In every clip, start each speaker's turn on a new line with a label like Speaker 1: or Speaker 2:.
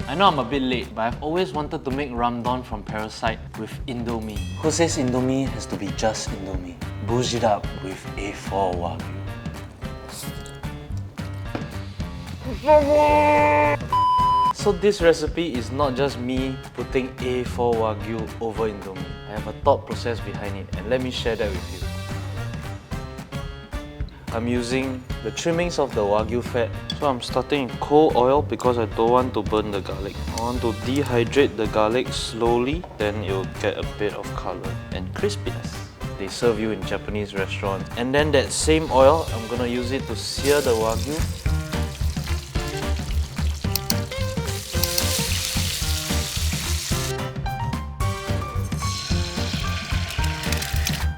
Speaker 1: I know I'm a bit late, but I've always wanted to make ramdon from Parasite with Indomie. Who says Indomie has to be just Indomie? Bouge it up with A4 Wagyu. So this recipe is not just me putting A4 Wagyu over Indomie. I have a thought process behind it, and let me share that with you. I'm using the trimmings of the Wagyu fat. So I'm starting in cold oil because I don't want to burn the garlic. I want to dehydrate the garlic slowly, then it'll get a bit of color and crispiness. They serve you in Japanese restaurants. And then that same oil, I'm gonna use it to sear the Wagyu.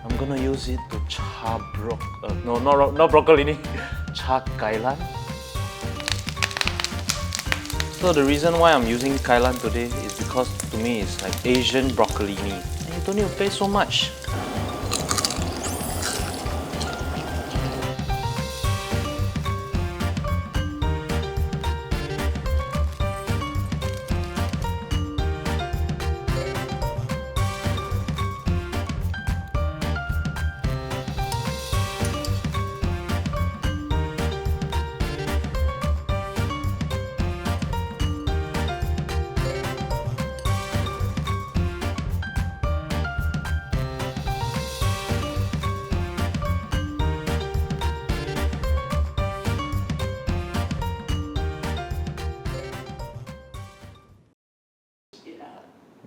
Speaker 1: I'm gonna use it to char not broccolini, char Kailan. So the reason why I'm using Kailan today is because to me it's like Asian broccolini. And you don't need to pay so much.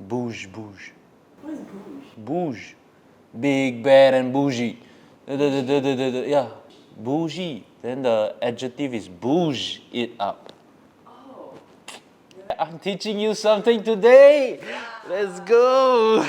Speaker 1: Bouge, bouge.
Speaker 2: What is bouje?
Speaker 1: Bouge. Big, bad and bougie. Yeah, bougie. Then the adjective is bouge it up.
Speaker 2: Oh.
Speaker 1: I'm teaching you something today. Let's go.